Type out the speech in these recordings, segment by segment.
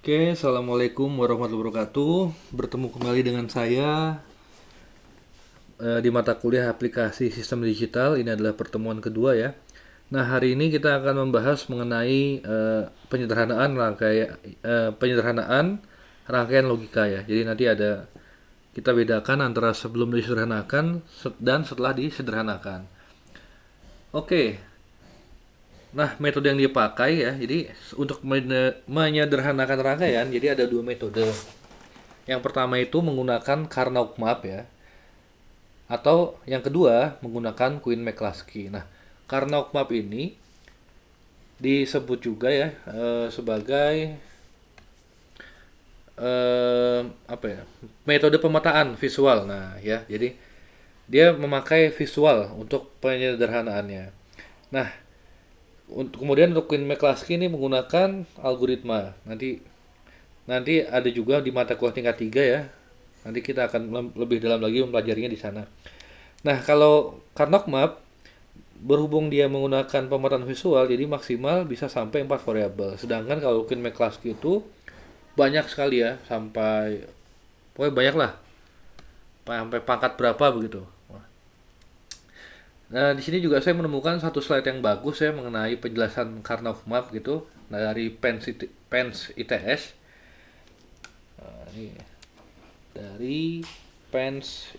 Oke, assalamualaikum warahmatullahi wabarakatuh. Bertemu kembali dengan saya di mata kuliah aplikasi sistem digital. Ini adalah pertemuan kedua ya. Nah, hari ini kita akan membahas mengenai penyederhanaan rangkaian logika ya. Jadi nanti ada kita bedakan antara sebelum disederhanakan dan setelah disederhanakan. Oke, nah, metode yang dipakai ya, jadi untuk menyederhanakan rangkaian, jadi ada dua metode. Yang pertama itu menggunakan Karnaug map ya, atau yang kedua menggunakan Queen McCluskey. Nah, Karnaug map ini disebut juga ya sebagai apa ya, metode pemetaan visual. Nah ya, jadi dia memakai visual untuk penyederhanaannya. Nah, kemudian untuk Queen McCluskey ini menggunakan algoritma. Nanti nanti ada juga di mata kuliah tingkat 3 ya. Nanti kita akan lebih dalam lagi mempelajarinya di sana. Nah, kalau Karnaug Map berhubung dia menggunakan pemetaan visual, jadi maksimal bisa sampai 4 variabel. Sedangkan kalau Queen McCluskey itu banyak sekali ya, sampai pokoknya banyak lah, sampai pangkat berapa begitu. Nah, di sini juga saya menemukan satu slide yang bagus ya mengenai penjelasan Karnaug Map gitu. Nah, dari Pens ITS. Nah, ini dari Pens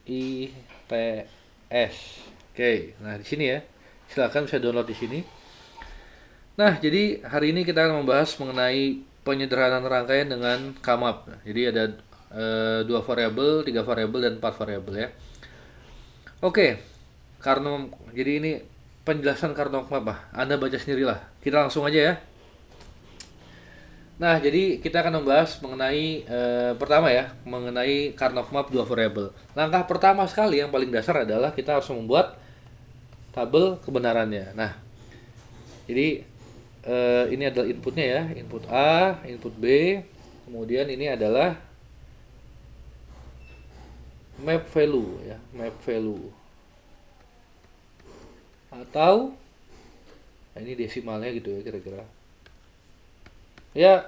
ITS. Oke, nah di sini ya. Silakan bisa download di sini. Nah, jadi hari ini kita akan membahas mengenai penyederhanaan rangkaian dengan Kamap. Jadi ada dua variabel, tiga variabel, dan empat variabel ya. Oke, karena jadi ini penjelasan Karnaug Map ah. Anda baca sendirilah. Kita langsung aja ya. Nah, jadi kita akan membahas mengenai pertama ya, mengenai Karnaug Map dua variabel. Langkah pertama sekali yang paling dasar adalah kita harus membuat tabel kebenarannya. Nah, jadi ini adalah inputnya ya, input A, input B, kemudian ini adalah map value ya, map value atau nah ini desimalnya gitu ya kira-kira ya.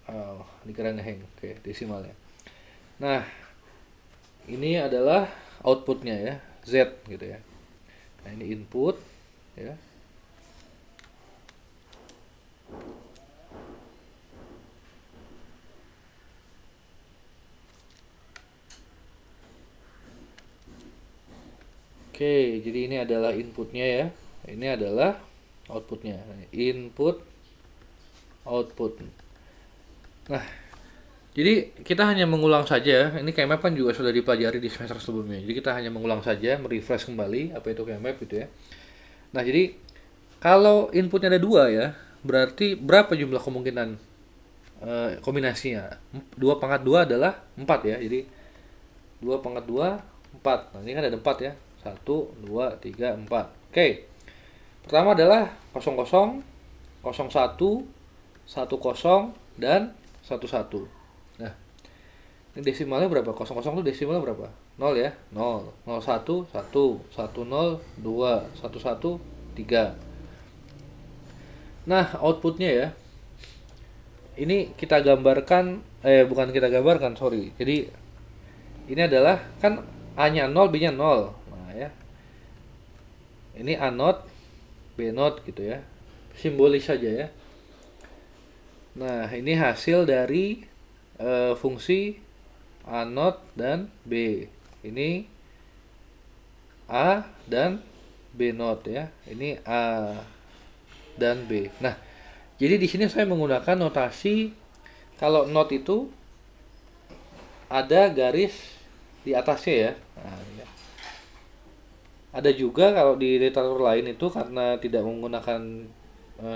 Oh, dikira ngeheng. Oke, desimalnya. Nah, ini adalah outputnya ya, Z gitu ya. Nah, ini input ya. Oke, jadi ini adalah inputnya ya. Ini adalah outputnya. Input, output. Nah, jadi kita hanya mengulang saja. Ini KMap kan juga sudah dipelajari di semester sebelumnya. Jadi kita hanya mengulang saja, merefresh kembali apa itu KMap gitu ya. Nah, jadi kalau inputnya ada dua ya, berarti berapa jumlah kemungkinan kombinasinya? 2 pangkat 2 adalah 4 ya. Jadi 2 pangkat 2, 4. Nah, ini kan ada 4 ya. 1, 2, 3, 4. Oke. Pertama adalah 00, 01, 10, dan 11. Nah, ini desimalnya berapa? 00 itu desimalnya berapa? 0 ya. 0, 01, 1, 10, 2, 11, 3. Nah, outputnya ya. Ini kita gambarkan, bukan kita gambarkan, sorry. Jadi, ini adalah, kan A-nya 0, B-nya 0. Nah, ya. Ini A not, B not gitu ya. Simbolis saja ya. Nah, ini hasil dari fungsi A not dan B. Ini A dan B not ya. Ini A dan B. Nah, jadi di sini saya menggunakan notasi kalau not itu ada garis di atasnya ya. Nah, ya. Ada juga kalau di literatur lain itu karena tidak menggunakan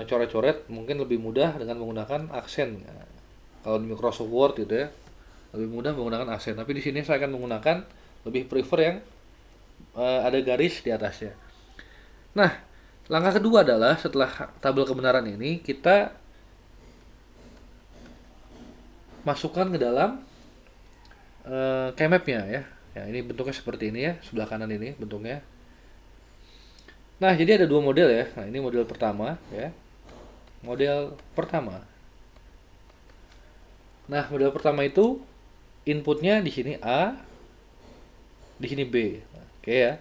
coret-coret, mungkin lebih mudah dengan menggunakan aksen. Nah, kalau di Microsoft Word gitu ya, lebih mudah menggunakan aksen. Tapi di sini saya akan menggunakan lebih prefer yang ada garis di atasnya. Nah, langkah kedua adalah setelah tabel kebenaran ini kita masukkan ke dalam KMap-nya ya. Ya, ini bentuknya seperti ini ya, sebelah kanan ini bentuknya. Nah, jadi ada dua model ya. Nah, ini model pertama ya. Model pertama. Nah, model pertama itu inputnya di sini A, di sini B. Oke ya.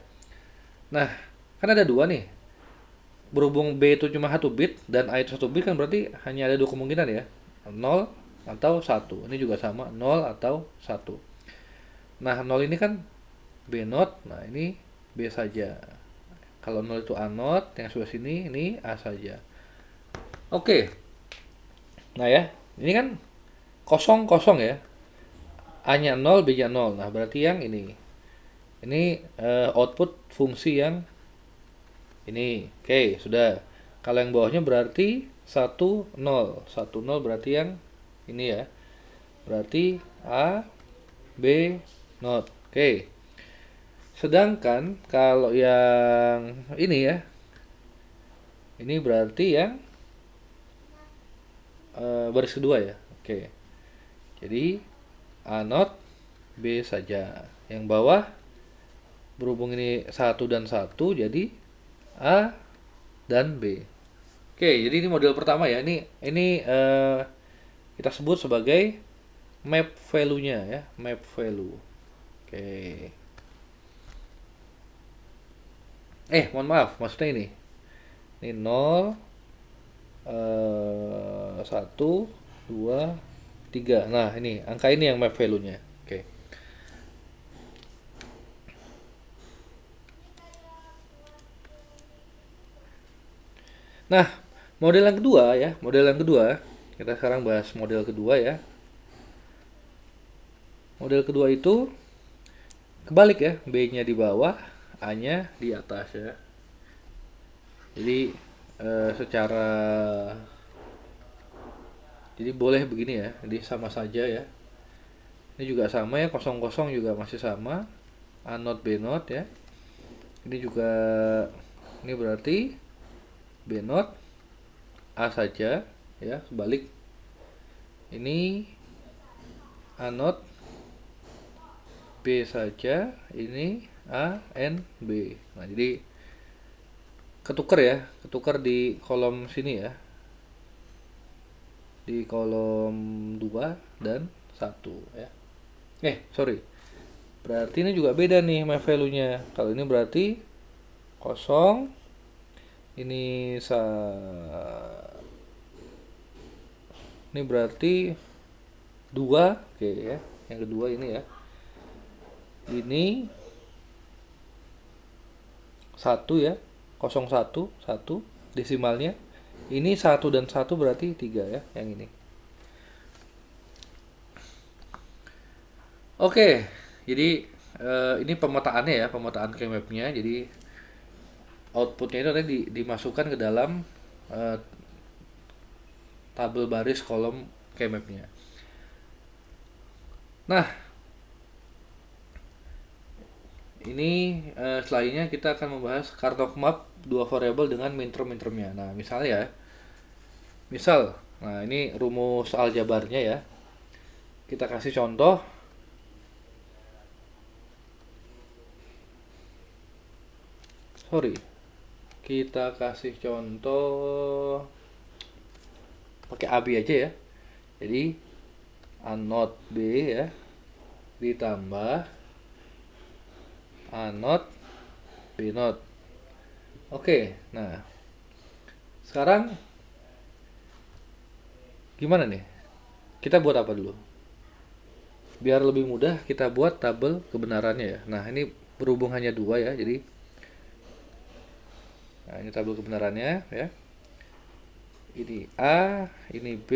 Nah, kan ada dua nih. Berhubung B itu cuma satu bit dan A itu satu bit kan berarti hanya ada dua kemungkinan ya. Nol atau satu. Ini juga sama, nol atau satu. Nah, nol ini kan B not, nah ini B saja. Kalau nol itu A not, yang sebelah sini ini A saja. Oke. Nah ya, ini kan kosong kosong ya. A-nya 0, B-nya 0. Nah, berarti yang ini. Ini output fungsi yang ini. Oke, sudah. Kalau yang bawahnya berarti 1, 0. 1, 0 berarti yang ini ya. Berarti A, B, not. Oke. Sedangkan kalau yang ini ya. Ini berarti yang baris kedua ya. Oke. Jadi A not, B saja. Yang bawah berhubung ini 1 dan 1 jadi A dan B. Oke, jadi ini model pertama ya. Ini kita sebut sebagai map value-nya ya, map value. Oke. Mohon maaf, maksudnya ini. Ini 0 1 2 3. Nah, ini angka ini yang map value-nya. Oke. Nah, model yang kedua ya, model yang kedua. Kita sekarang bahas model kedua ya. Model kedua itu kebalik ya, B-nya di bawah, A-nya di atas ya. Jadi secara jadi boleh begini ya, jadi sama saja ya. Ini juga sama ya, 00 juga masih sama. A not B not ya. Ini juga ini berarti B not A saja ya, kebalik. Ini A not B saja, ini A N B. Nah, jadi ketukar ya, ketukar di kolom sini ya. Di kolom 2 dan 1 ya. Sorry. Berarti ini juga beda nih my value-nya. Kalau ini berarti 0, ini ini berarti 2, oke ya. Yang kedua ini ya. Ini 1 ya. 01, 1 desimalnya. Ini 1 dan 1 berarti 3 ya, yang ini. Oke, jadi ini pemetaannya ya, pemetaan keymapnya. Jadi outputnya itu nanti dimasukkan ke dalam tabel baris kolom keymapnya. Nah, ini selanjutnya kita akan membahas Kartok map dua variabel dengan minterm-mintermnya. Nah, misalnya ya, nah ini rumus aljabarnya ya. Kita kasih contoh. Kita kasih contoh pakai AB aja ya. Jadi A not B ya ditambah A not B not. Oke, nah sekarang gimana nih? Kita buat apa dulu? Biar lebih mudah kita buat tabel kebenarannya ya. Nah, ini berhubung hanya 2 ya, jadi nah, ini tabel kebenarannya ya. Ini A, ini B,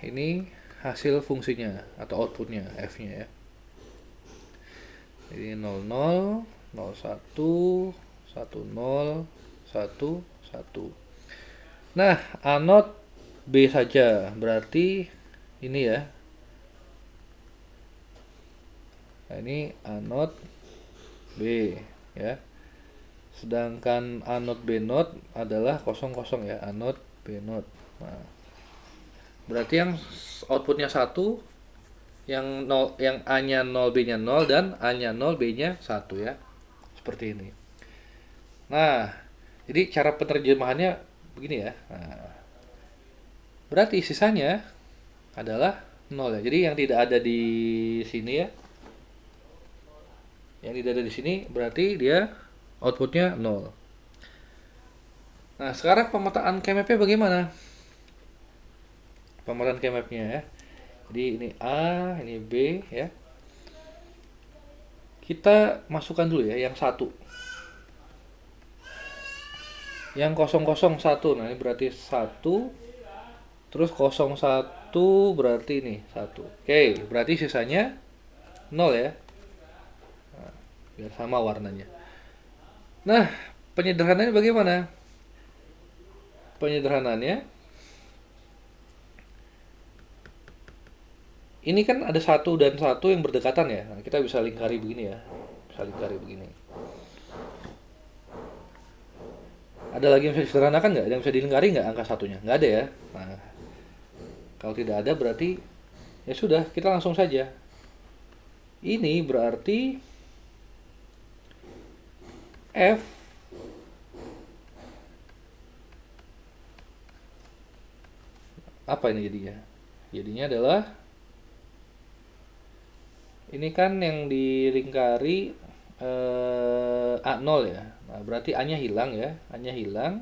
ini hasil fungsinya atau outputnya F-nya ya. Jadi 00, 01, 10, 11. Nah, A not B saja, berarti ini ya. Nah, ini A not B ya. Sedangkan A not B not adalah 00 ya, A not B not. Nah, berarti yang outputnya 1, yang A-nya 0, B-nya 0 dan A-nya 0, B-nya 1 ya. Seperti ini. Nah, jadi cara penerjemahannya begini ya. Nah, berarti sisanya adalah nol ya. Jadi yang tidak ada di sini ya, yang tidak ada di sini berarti dia outputnya nol. Nah, sekarang pemetaan kmap-nya bagaimana? Pemetaan kmap-nya ya. Jadi ini A, ini B ya. Kita masukkan dulu ya yang satu. Yang 001. Nah, ini berarti satu. Terus 01 berarti ini satu. Oke, berarti sisanya nol ya. Nah, biar sama warnanya. Nah, penyederhanaannya bagaimana? Penyederhanaannya ini kan ada satu dan satu yang berdekatan ya. Nah, kita bisa lingkari begini ya. Bisa lingkari begini. Ada lagi yang bisa disederhanakan nggak? Ada yang bisa dilingkari nggak angka satunya? Nggak ada ya. Nah, kalau tidak ada berarti ya sudah, kita langsung saja. Ini berarti F apa ini jadinya? Jadinya adalah ini kan yang dilingkari A0 ya. Nah, berarti A-nya hilang ya. A-nya hilang.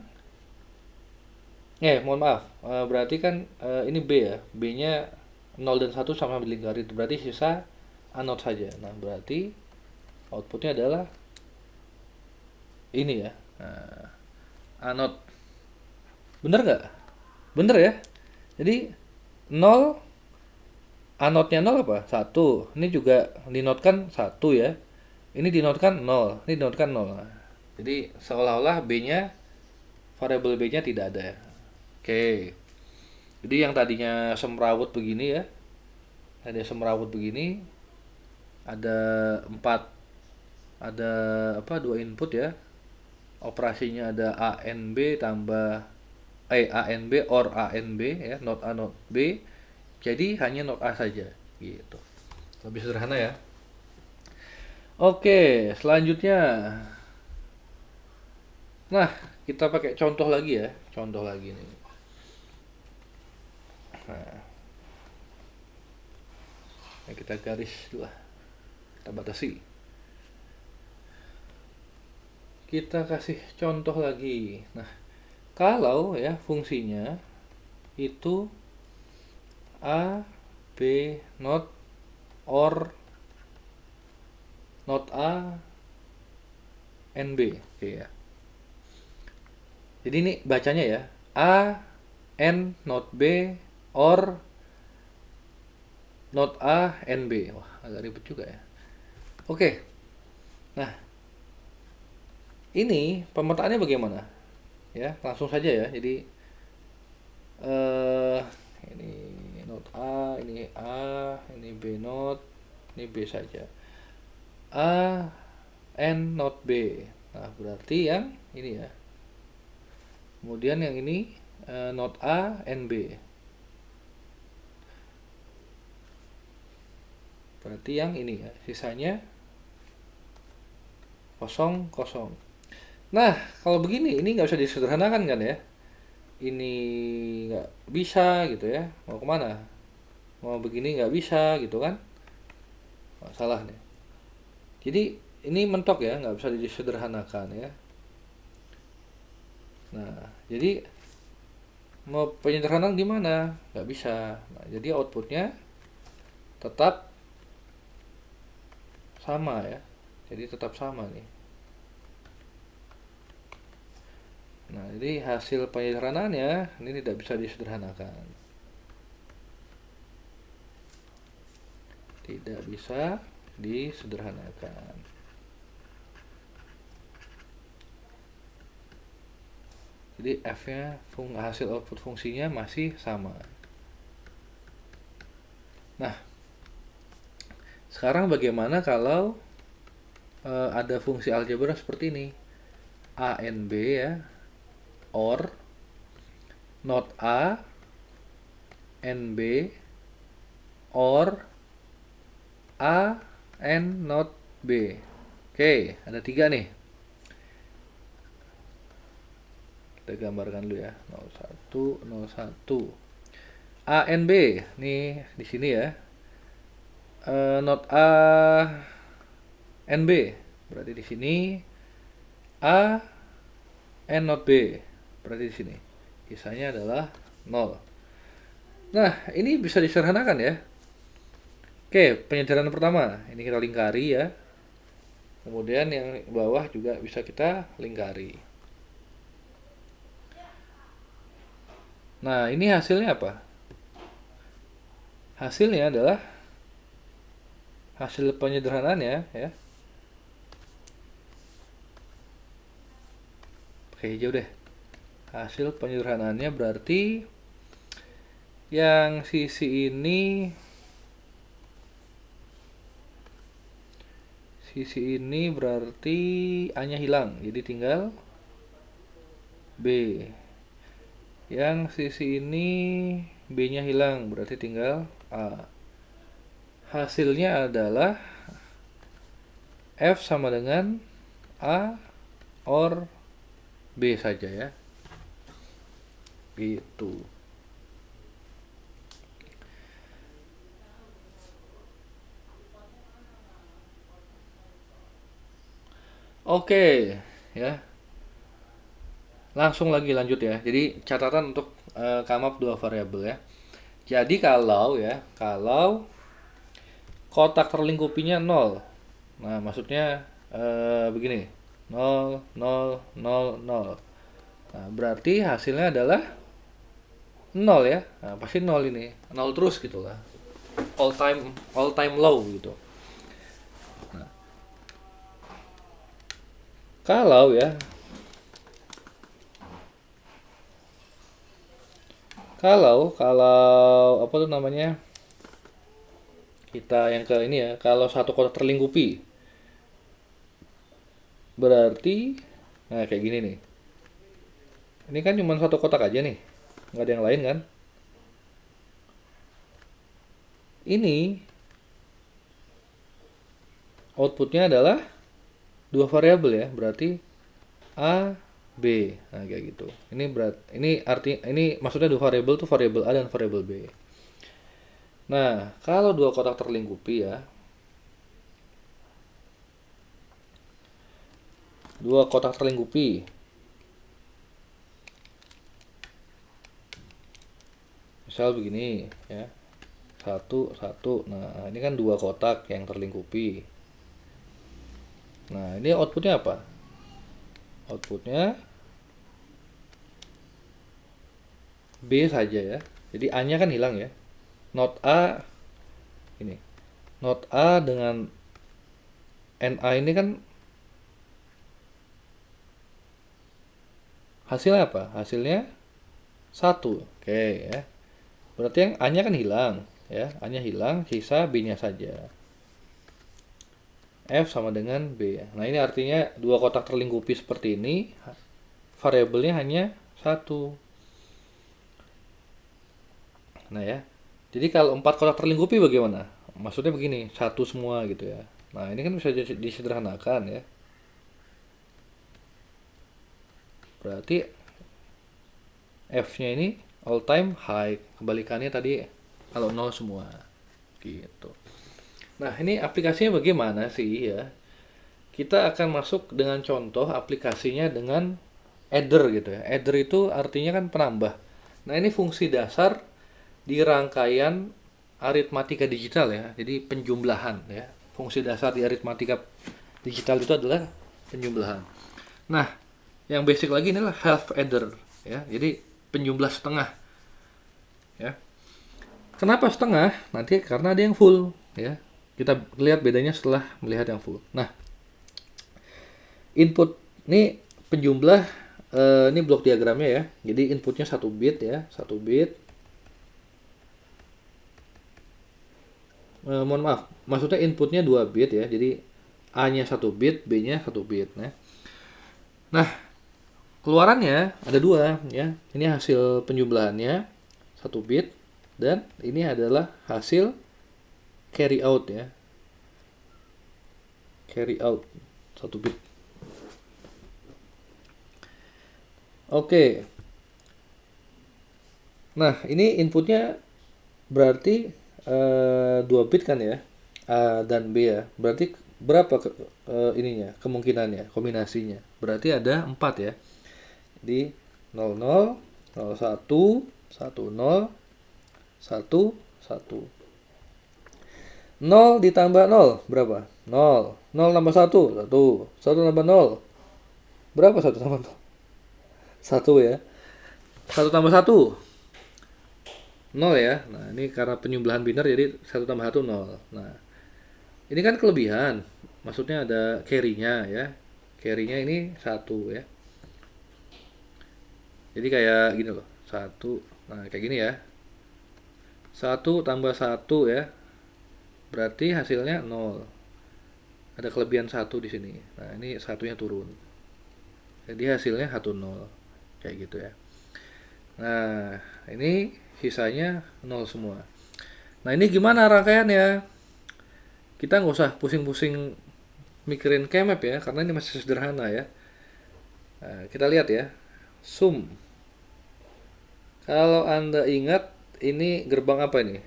Mohon maaf. Berarti kan ini B ya. B-nya 0 dan 1 sama-sama dilingkari. Berarti sisa A0 saja. Nah, berarti outputnya adalah ini ya. Nah, A0. Bener nggak? Bener ya. Jadi 0, A0-nya 0 apa? 1. Ini juga dinotkan 1 ya. Ini dinotkan 0. Ini dinotkan 0. Nah, jadi seolah-olah B-nya, variabel B-nya tidak ada ya. Oke. Jadi yang tadinya semrawut begini ya. Ada semrawut begini. Ada 4, ada apa, 2 input ya. Operasinya ada ANB tambah ANB or ANB ya, not A not B. Jadi hanya not A saja gitu. Lebih sederhana ya. Oke, selanjutnya. Nah, kita pakai contoh lagi ya. Contoh lagi nih. Nah, kita garis dulu lah. Kita batasi. Kita kasih contoh lagi. Nah, kalau ya fungsinya itu A, B, not, or, not A, NB. Oke ya. Jadi ini bacanya ya. A, N, not B, or, not A, NB. Wah, agak ribet juga ya. Oke. Nah, ini pemetaannya bagaimana? Ya, langsung saja ya. Jadi ini not A, ini B not, ini B saja. A, N, not B. Nah, berarti yang ini ya. Kemudian yang ini not A, N, B. Berarti yang ini ya. Sisanya kosong, kosong. Nah, kalau begini, ini nggak usah disederhanakan kan ya. Ini nggak bisa gitu ya. Mau kemana? Mau begini nggak bisa gitu kan. Salah nih. Jadi ini mentok ya, nggak bisa disederhanakan ya. Nah, jadi mau penyederhanaan gimana? Nggak bisa. Nah, jadi outputnya tetap sama ya. Jadi tetap sama nih. Nah, jadi hasil penyederhanaannya ini tidak bisa disederhanakan. Tidak bisa disederhanakan. Jadi F-nya hasil output fungsinya masih sama. Nah, sekarang bagaimana kalau ada fungsi algebra seperti ini? A n B ya, or not A n B, or A n not B. Oke, ada 3 nih. Kita gambarkan dulu ya. 01, 01. A and B. Nih di sini ya. Not A and B. Berarti di sini A and not B. Berarti di sini sisanya adalah 0. Nah, ini bisa disederhanakan ya. Oke, penyederhanaan pertama. Ini kita lingkari ya. Kemudian yang bawah juga bisa kita lingkari. Nah, ini hasilnya apa? Hasilnya adalah hasil penyederhanaannya ya. Pakai hijau deh. Hasil penyederhanaannya berarti yang sisi ini berarti A-nya hilang, jadi tinggal B. Yang sisi ini B-nya hilang, berarti tinggal A. Hasilnya adalah F sama dengan A or B saja ya. Gitu. Oke, ya. Langsung lagi lanjut ya. Jadi catatan untuk come up dua variabel ya. Jadi kalau kotak terlingkupinya 0. Nah, maksudnya begini. 0 0 0 0. Nah, berarti hasilnya adalah 0 ya. Nah, pasti 0 ini. 0 terus gitu lah. All time low gitu. Nah, kalau apa tuh namanya? Kita yang ke ini ya, kalau satu kotak terlingkupi. Berarti nah kayak gini nih. Ini kan cuma satu kotak aja nih. Nggak ada yang lain kan? Ini outputnya adalah dua variabel ya, berarti A, B. Nah, kayak gitu. Ini maksudnya dua variabel tuh variabel A dan variabel B. Nah, kalau dua kotak terlingkupi ya. Dua kotak terlingkupi. Misal begini ya. Satu. Nah, ini kan dua kotak yang terlingkupi. Nah, ini outputnya apa? Outputnya B saja ya. Jadi A-nya kan hilang ya. Not A ini. Not A dengan NA ini kan hasilnya apa? Hasilnya 1. Oke ya. Berarti yang A-nya kan hilang ya. A-nya hilang, sisa B-nya saja. F sama dengan B. Nah, ini artinya dua kotak terlingkupi seperti ini, variabelnya hanya 1. Nah ya. Jadi kalau 4 kotak terlingkupi bagaimana? Maksudnya begini, 1 semua gitu ya. Nah, ini kan bisa disederhanakan ya. Berarti F-nya ini all time high. Kebalikannya tadi kalau 0 semua. Gitu. Nah, ini aplikasinya bagaimana sih ya? Kita akan masuk dengan contoh aplikasinya dengan adder gitu ya. Adder itu artinya kan penambah. Nah, ini fungsi dasar di rangkaian aritmatika digital ya. Jadi penjumlahan ya. Fungsi dasar di aritmatika digital itu adalah penjumlahan. Nah, yang basic lagi inilah half adder ya. Jadi penjumlah setengah. Ya. Kenapa setengah? Nanti karena ada yang full ya. Kita lihat bedanya setelah melihat yang full. Nah, input ini penjumlah ini blok diagramnya ya. Jadi inputnya 1 bit ya, 1 bit. Mohon maaf, maksudnya inputnya 2 bit ya. Jadi A-nya 1 bit, B-nya 1 bit ya. Nah, keluarannya ada 2 ya. Ini hasil penjumlahannya 1 bit dan ini adalah hasil carry out ya. Carry out 1 bit. Oke. Nah, ini inputnya Berarti 2 bit kan ya, A dan B ya. Berarti berapa ininya, kemungkinannya, kombinasinya? Berarti ada 4 ya. Jadi 00, 01, 10, 1, 1. 0 ditambah 0 berapa? 0. 0 tambah 1, 1. 1 tambah 0. Berapa 1 tambah 0? 1 ya. 1 tambah 1, 0 ya. Nah, ini karena penyembelahan biner jadi 1 tambah 1, 0. Nah, ini kan kelebihan. Maksudnya ada carry-nya ya. Carry-nya ini 1 ya. Jadi kayak gini loh. 1. Nah, kayak gini ya. 1 tambah 1 ya. Berarti hasilnya 0. Ada kelebihan 1 di sini. Nah, ini satunya turun. Jadi hasilnya 1, 0. Kayak gitu ya. Nah, ini sisanya 0 semua. Nah, ini gimana rangkaiannya? Kita nggak usah pusing-pusing mikirin kemap ya, karena ini masih sederhana ya. Nah, kita lihat ya. Sum. Kalau Anda ingat, ini gerbang apa ini?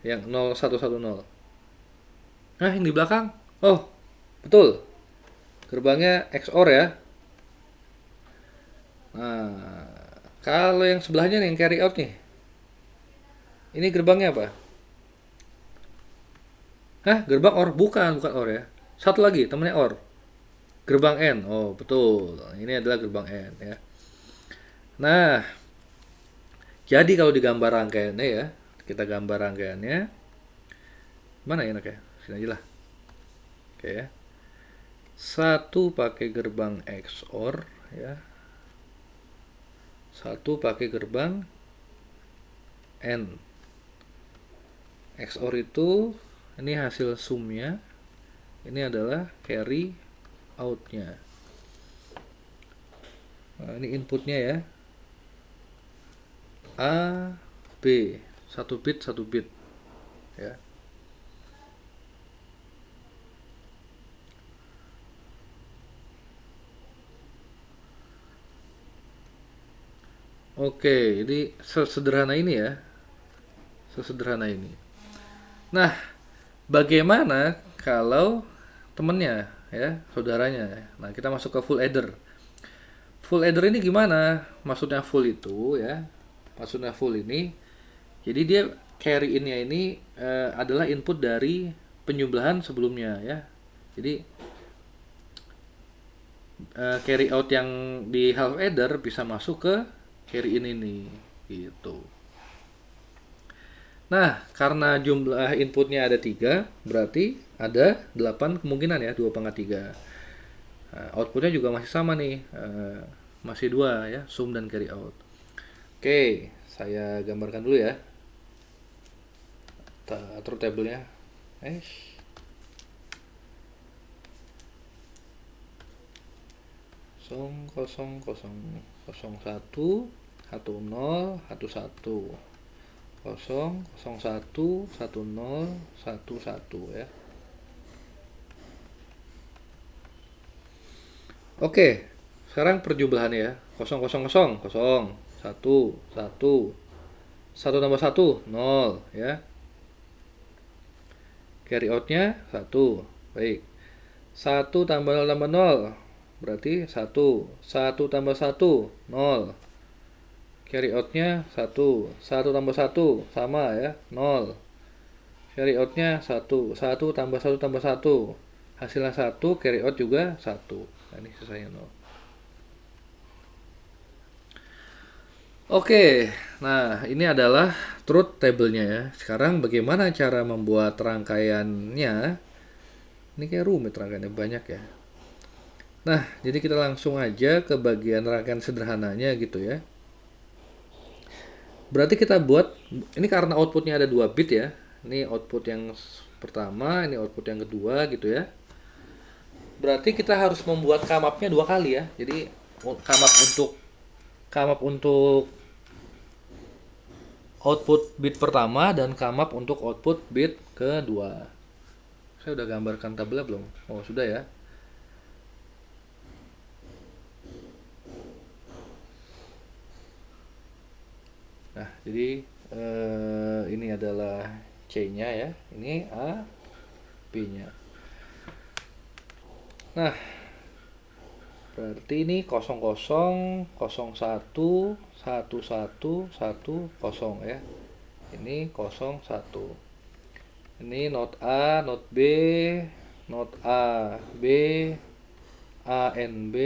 Yang 0110. Nah, yang di belakang. Oh, betul. Gerbangnya XOR ya. Nah, kalau yang sebelahnya nih, yang carry out nih. Ini gerbangnya apa? Hah, gerbang OR? Bukan OR ya. Satu lagi, temennya OR. Gerbang N. Oh, betul. Ini adalah gerbang N ya. Nah, jadi kalau digambar rangkaiannya ya, kita gambar rangkaiannya. Mana ya enaknya? Sini aja lah. Oke ya. Satu pakai gerbang XOR ya. Satu pakai gerbang N. XOR itu ini hasil sumnya. Ini adalah carry outnya. Nah, ini inputnya ya. A, B. Satu bit ya. Oke, jadi sesederhana ini ya. Sesederhana ini. Nah, bagaimana kalau temennya ya, saudaranya? Nah, kita masuk ke full adder. Full adder ini gimana? Maksudnya full itu ya. Maksudnya full ini. Jadi dia carry innya ini adalah input dari penjumlahan sebelumnya ya. Jadi carry out yang di half adder bisa masuk ke carry in ini gitu. Nah, karena jumlah inputnya ada 3, berarti ada 8 kemungkinan ya, 2 pangkat 3. Nah, outputnya juga masih sama nih, masih 2 ya, sum dan carry out. Oke, saya gambarkan dulu ya. Kita atur tabelnya. Kosong, kosong, kosong, kosong, 1, 10, 11. 0, 01, 10, 11 ya. Oke, sekarang perjumlahannya ya. 0, 0, 0, 0, 1, 1. 1 tambah 1, 0 ya. Carry outnya 1. Baik. 1 tambah 0 tambah 0. Berarti 1. 1 tambah 1, 0. Carry outnya 1. 1 tambah 1, sama ya, 0. Carry outnya 1. 1 tambah 1 tambah 1. Hasilnya 1, carry out juga 1. Nah, ini sisanya 0. Oke, nah ini adalah truth table-nya ya. Sekarang bagaimana cara membuat rangkaiannya? Ini kayak rumit rangkaiannya, banyak ya. Nah, jadi kita langsung aja ke bagian rangkaian sederhananya gitu ya. Berarti kita buat, ini karena outputnya ada 2 bit ya. Ini output yang pertama, ini output yang kedua gitu ya. Berarti kita harus membuat kamapnya 2 kali ya. Jadi kamap untuk output bit pertama dan kamap untuk output bit kedua. Saya udah gambarkan tabelnya belum? Oh, sudah ya. Nah, jadi ini adalah C-nya ya. Ini A, B-nya. Nah, berarti ini 00, 01, 11, 10 ya. Ini 01. Ini not A, not B, not A, B, A, N, B,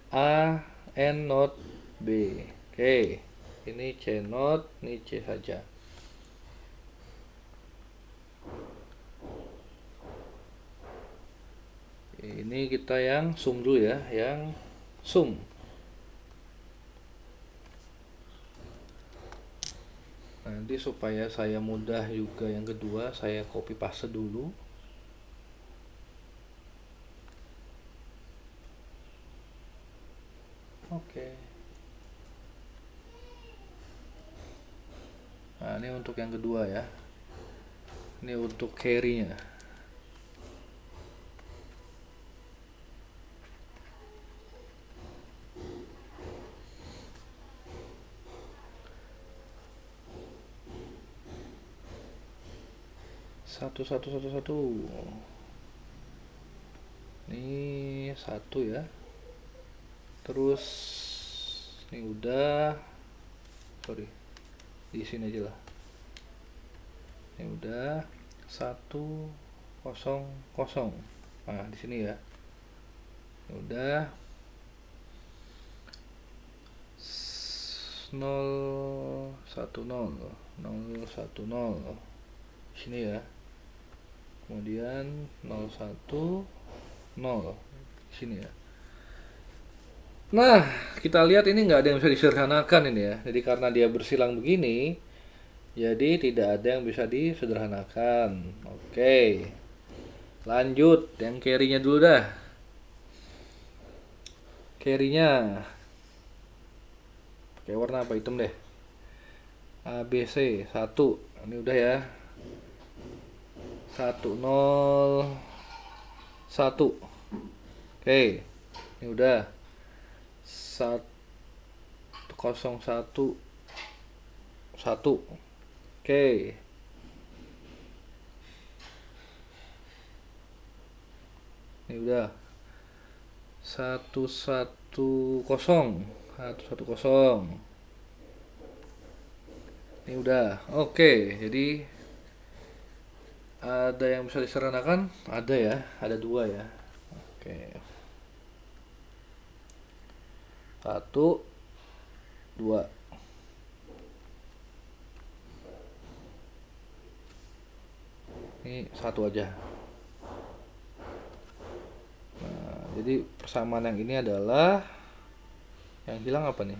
A, N, not B. Oke, ini C not, ini C saja. Ini kita yang sum dulu ya, yang sum. Nanti supaya saya mudah juga yang kedua, saya copy paste dulu. Oke. Nah, ini untuk yang kedua ya. Ini untuk carry-nya. Satu. Ini 1 ya. Terus ini udah, sorry, di sini aja lah. Ini udah 100. Nah, di sini ya. Ini udah 010 sini ya. Kemudian 010 sini ya. Nah, kita lihat ini nggak ada yang bisa disederhanakan ini ya. Jadi karena dia bersilang begini, jadi tidak ada yang bisa disederhanakan. Oke, lanjut yang carry-nya dulu dah. Carry-nya pakai warna apa? Hitam deh. A, B, C 1. Ini udah ya. 101. Oke, ini udah 101 1. Oke, ini udah 110 ini udah. Oke, jadi ada yang bisa disederhanakan? Ada ya, ada 2 ya. Oke, 1, 2. Ini 1 aja. Nah, jadi persamaan yang ini adalah, yang hilang apa nih?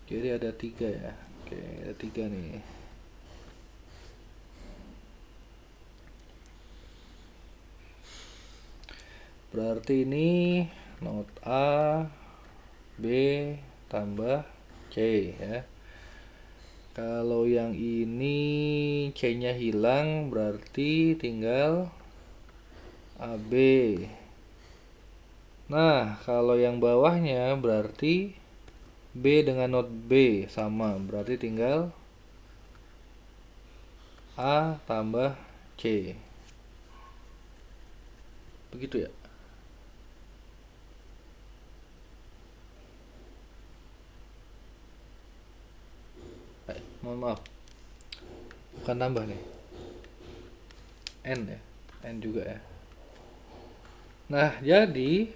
Jadi ada 3 ya. Oke, ada 3 nih. Berarti ini not A, B tambah C ya. Kalau yang ini C-nya hilang, berarti tinggal AB. Nah, kalau yang bawahnya berarti B dengan not B sama, berarti tinggal A tambah C. Begitu ya. Mohon maaf, bukan tambah nih, N ya, N juga ya. Nah, jadi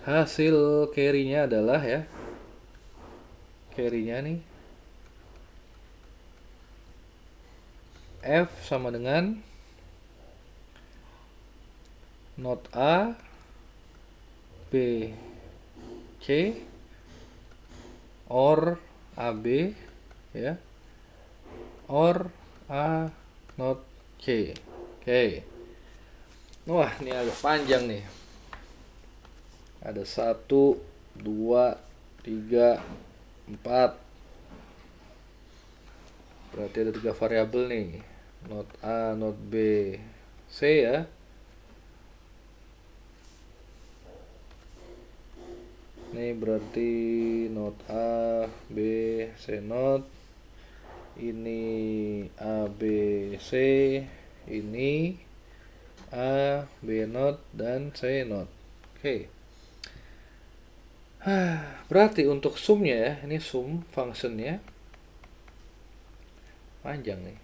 hasil carry-nya adalah ya, carry-nya nih F sama dengan not A, B, C, or AB ya, or A not C. Oke. Wah, ini agak panjang nih. Ada 1, 2, 3, 4. Berarti ada 3 variabel nih. not A, not B, C ya. Ini berarti not A, B, C not. Ini A, B, C. Ini A, B not, dan C not. Oke. Berarti untuk sumnya ya, ini sum functionnya panjang nih.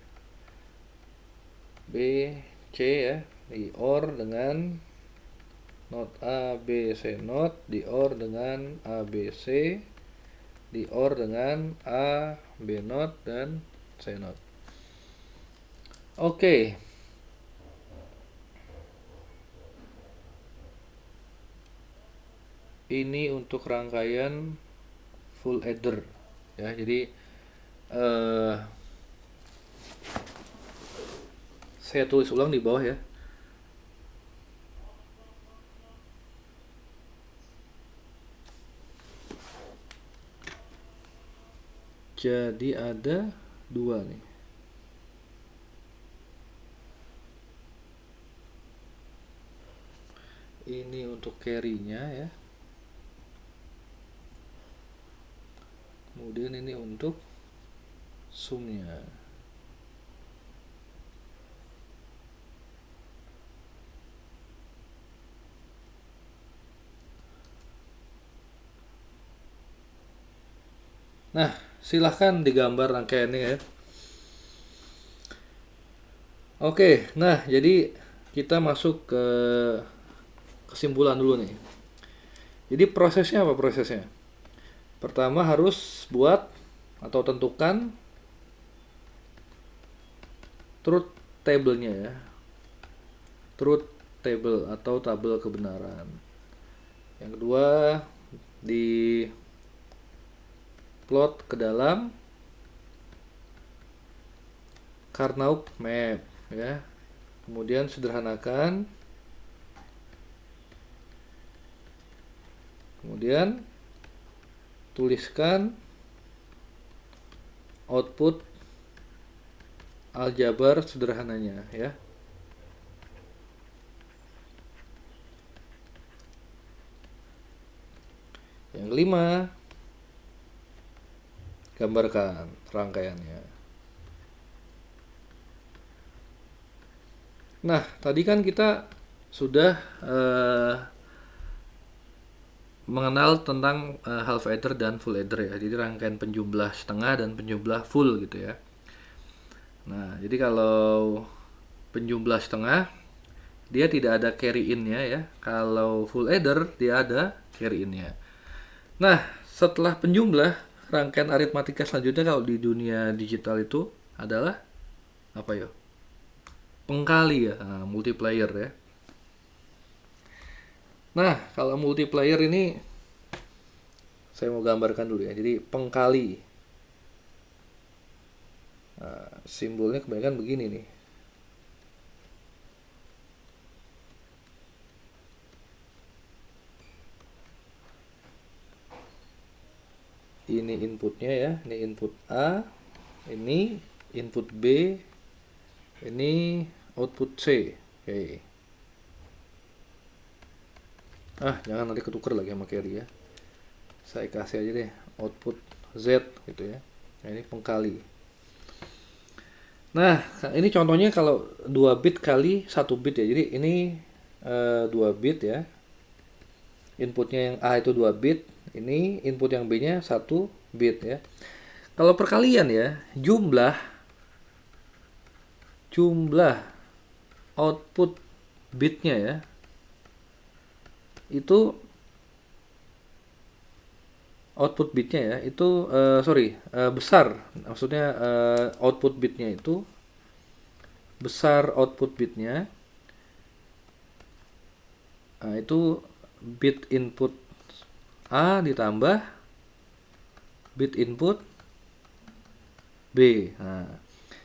B, C ya, di OR dengan not A, B, C not, di OR dengan A, B, C, di OR dengan A, B not, dan C not. Oke. Ini untuk rangkaian full adder ya, jadi saya tulis ulang di bawah ya. Jadi ada dua nih. Ini untuk carry-nya ya. Kemudian ini untuk sumnya. Nah, silahkan digambar rangkaiannya ya. Oke, nah jadi kita masuk ke kesimpulan dulu nih. Jadi prosesnya apa prosesnya? Pertama harus buat atau tentukan truth table-nya ya. Truth table atau tabel kebenaran. Yang kedua di plot ke dalam Karnaugh map ya. Kemudian sederhanakan. Kemudian tuliskan output aljabar sederhananya ya. Yang kelima, gambarkan rangkaiannya. Nah, tadi kan kita sudah mengenal tentang half adder dan full adder ya. Jadi rangkaian penjumlah setengah dan penjumlah full gitu ya. Nah, jadi kalau penjumlah setengah dia tidak ada carry in-nya ya. Kalau full adder dia ada carry in-nya. Nah, setelah penjumlah, rangkaian aritmatika selanjutnya kalau di dunia digital itu adalah apa ya? Pengkali ya, multiplier ya. Nah, kalau multiplier ini saya mau gambarkan dulu ya. Jadi pengkali. Nah, simbolnya kebanyakan begini nih. Ini inputnya ya, ini input A, ini input B, ini output C. Oke. Jangan nanti ketuker lagi sama carry ya. Saya kasih aja deh output Z gitu ya. Nah, ini pengkali. Nah, ini contohnya kalau 2 bit kali 1 bit ya. Jadi ini 2 bit ya. Inputnya yang A itu 2 bit, ini input yang B-nya 1 bit ya. Kalau perkalian ya, jumlah output bitnya ya, itu output bitnya ya, itu besar. Maksudnya output bitnya itu besar output bitnya. Nah, itu bit input A ditambah bit input B. Nah,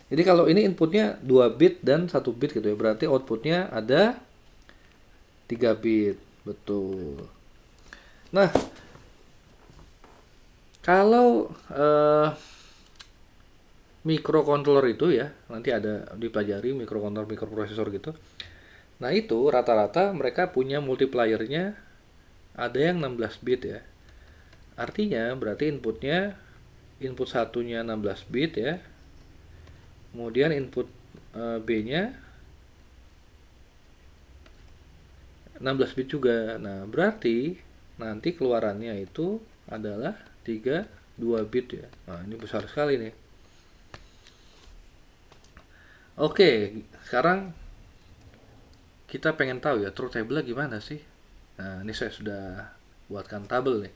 jadi kalau ini inputnya 2 bit dan 1 bit gitu ya, berarti outputnya ada 3 bit. Betul. Nah, kalau mikrokontroller itu ya, nanti ada dipelajari mikrokontroller mikroprosesor gitu. Nah itu rata-rata mereka punya multipliernya ada yang 16 bit ya. Artinya berarti input satunya 16 bit ya. Kemudian input B-nya 16 bit juga. Nah, berarti nanti keluarannya itu adalah 32 bit ya. Nah, ini besar sekali nih. Oke, sekarang kita pengen tahu ya truth table gimana sih. Nah, ini saya sudah buatkan tabel nih.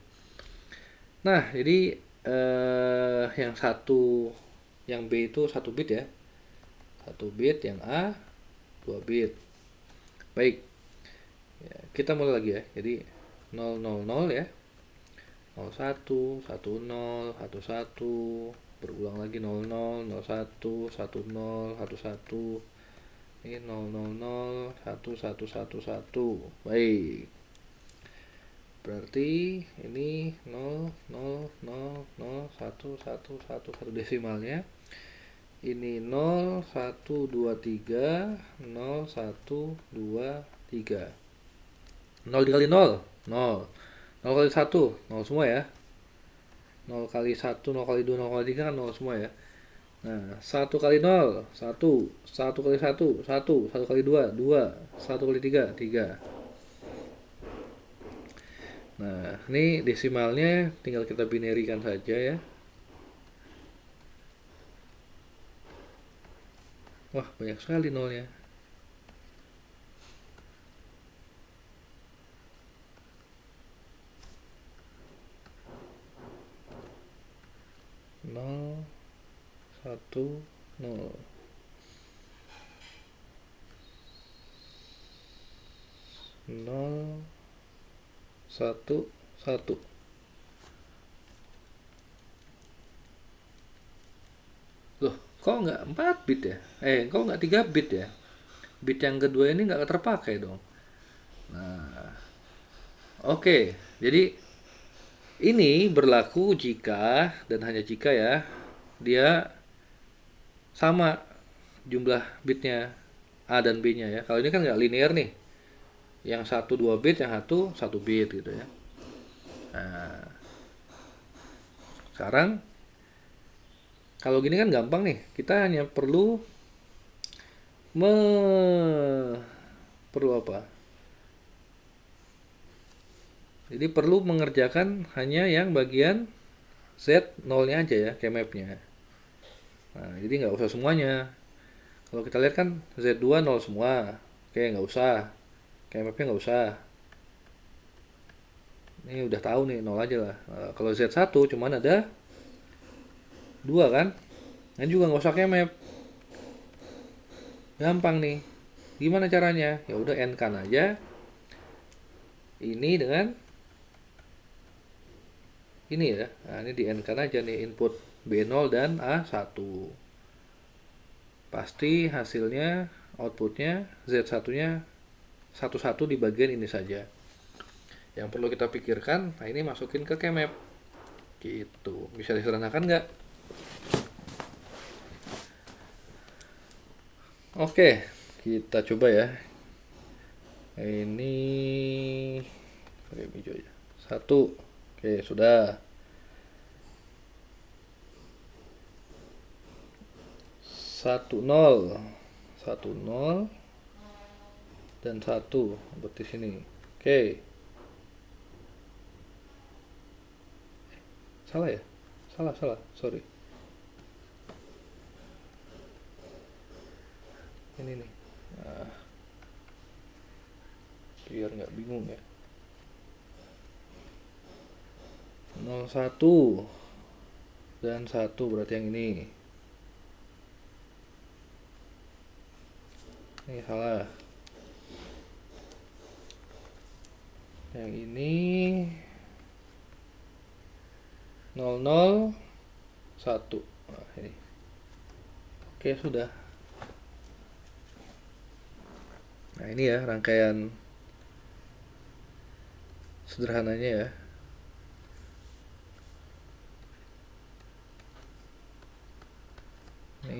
Nah, jadi yang satu, yang B itu 1 bit ya. 1 bit, yang A 2 bit. Baik, ya, kita mulai lagi ya. Jadi 000 ya. 01, 10, 11, berulang lagi 00, 01, 10, 11. Ini 000, 1111. Baik. Berarti ini 0000111 desimalnya. Ini 0123 0123. 0 dikali 0, 0. 0 kali 1, 0 semua ya. 0 kali 1, 0 kali 2, 0 kali 3 kan 0 semua ya. Nah, 1 kali 0, 1. 1 kali 1, 1. 1 kali 2, 2. 1 kali 3, 3. Nah, ini desimalnya tinggal kita binarikan saja ya. Wah, banyak sekali nolnya. Nol, 1, 0. Nol, 1, 1. Loh, kok nggak 4 bit ya? Kok nggak 3 bit ya? Bit yang kedua ini nggak terpakai dong. Nah, oke. Jadi ini berlaku jika dan hanya jika ya dia sama jumlah bitnya A dan B-nya ya. Kalau ini kan nggak linear nih. Yang satu 2 bit, yang satu 1 bit gitu ya. Nah, sekarang kalau gini kan gampang nih. Kita hanya me perlu apa? Jadi perlu mengerjakan hanya yang bagian Z 0-nya aja ya, kmap-nya. Nah, jadi nggak usah semuanya. Kalau kita lihat kan Z2 0 semua. Oke, nggak usah. Kmap-nya nggak usah. Ini udah tahu nih, 0 aja lah. Kalau Z1 cuman ada 2 kan? Ini juga nggak usah kmap. Gampang nih. Gimana caranya? Ya udah n-kan aja. Ini dengan ini ya. Nah, ini di n-kan aja nih input B0 dan A1. Pasti hasilnya outputnya Z1-nya 1-1 di bagian ini saja. Yang perlu kita pikirkan, nah ini masukin ke kmap. Gitu. Bisa disederhanakan nggak? Oke, kita coba ya. Ini pakai hijau ya. 1. Oke, sudah. 1 0. 1 0 dan 1 seperti sini. Oke. Salah ya? Salah. Sorry. Ini nih. Nah, biar nggak bingung ya. 01 dan 1 berarti yang ini. Ini salah. Yang ini 00 1. Nah, ini. Oke, sudah. Nah, ini ya rangkaian sederhananya ya.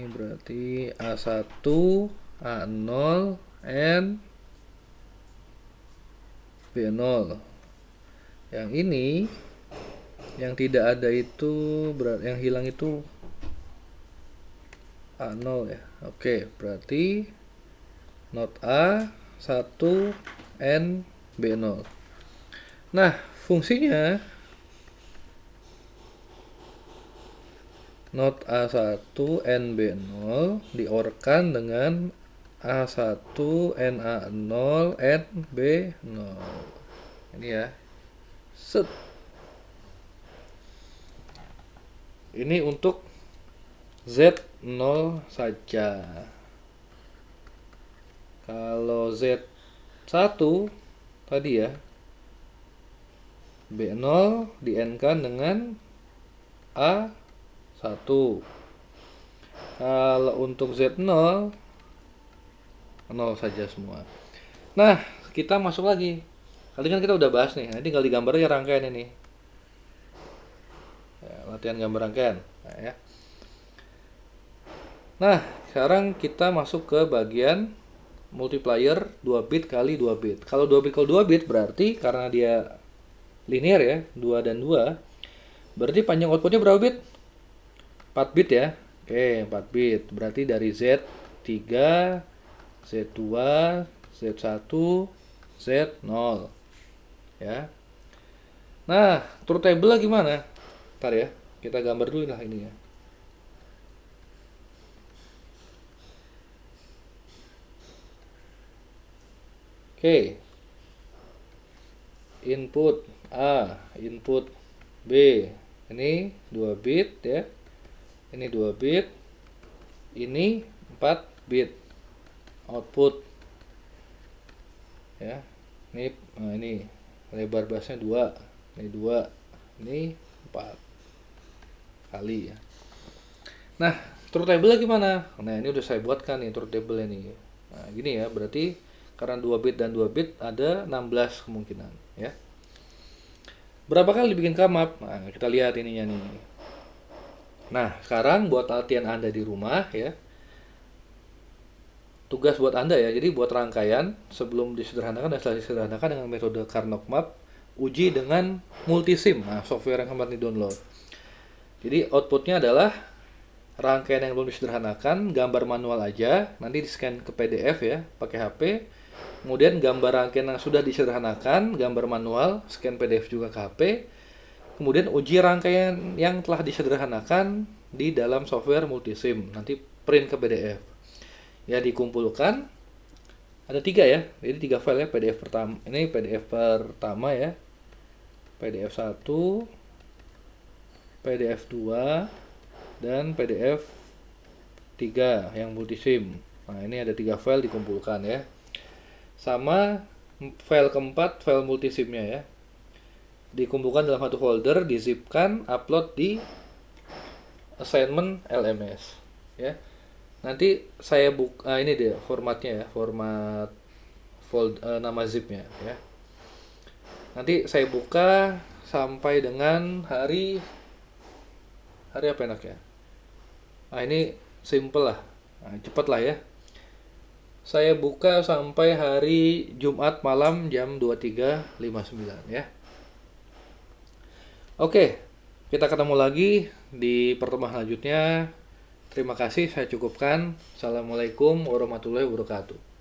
Ini berarti A1, A0, N, B0. Yang ini yang tidak ada itu berarti yang hilang itu A0 ya. Oke, berarti not A1 N B0. Nah, fungsinya not A1 N B0 diorkan dengan A1 N A0 N B0. Ini ya. Set. Ini untuk Z0 saja. Kalau Z1 tadi ya, B0 di-N-kan dengan A1. Kalau untuk Z0, 0 saja semua. Nah, kita masuk lagi. Kali kan kita udah bahas nih, nanti tinggal digambar aja rangkaian ini. Ya, latihan gambar rangkaian. Nah, ya. Nah, sekarang kita masuk ke bagian multiplier 2 bit kali 2 bit. Kalau 2 bit kali 2 bit berarti karena dia linear ya, 2 dan 2. Berarti panjang outputnya berapa bit? 4 bit ya. Oke, 4 bit. Berarti dari Z3, Z2, Z1, Z0. Ya. Nah, truth table gimana? Ntar ya, kita gambar dulu lah ini ya. Oke. Input A, input B. Ini 2 bit ya. Ini 2 bit. Ini 4 bit. Output. Ya. Ini lebar busnya 2. Ini 2. Ini 4 kali ya. Nah, truth table gimana? Nah, ini udah saya buatkan nih truth table ini. Nah, gini ya, berarti karena 2 bit dan 2 bit ada 16 kemungkinan ya. Berapa kali bikin come-up? Nah, kita lihat ininya nih. Nah, sekarang buat latihan Anda di rumah ya. Tugas buat Anda ya. Jadi buat rangkaian sebelum disederhanakan dan setelah disederhanakan dengan metode Karnaugh Map, uji dengan multisim. Nah, software yang kemarin di-download. Jadi outputnya adalah rangkaian yang belum disederhanakan, gambar manual aja, nanti di-scan ke PDF ya, pakai HP. Kemudian gambar rangkaian yang sudah disederhanakan, gambar manual, scan PDF juga ke HP. Kemudian uji rangkaian yang telah disederhanakan di dalam software multisim, nanti print ke PDF. Ya, dikumpulkan. Ada 3 ya, jadi 3 file ya, PDF pertama. Ini PDF pertama ya, PDF 1, PDF 2, dan PDF 3 yang multisim. Nah, ini ada 3 file dikumpulkan ya. Sama file keempat, file multisimnya ya. Dikumpulkan dalam satu folder, dizipkan, upload di assignment LMS ya. Nanti saya buka ini deh formatnya ya, format nama zipnya ya. Nanti saya buka sampai dengan hari apa enak ya? Nah, ini simple lah. Nah, cepet lah ya. Saya buka sampai hari Jumat malam jam 23.59 ya. Oke, kita ketemu lagi di pertemuan selanjutnya. Terima kasih, saya cukupkan. Assalamualaikum warahmatullahi wabarakatuh.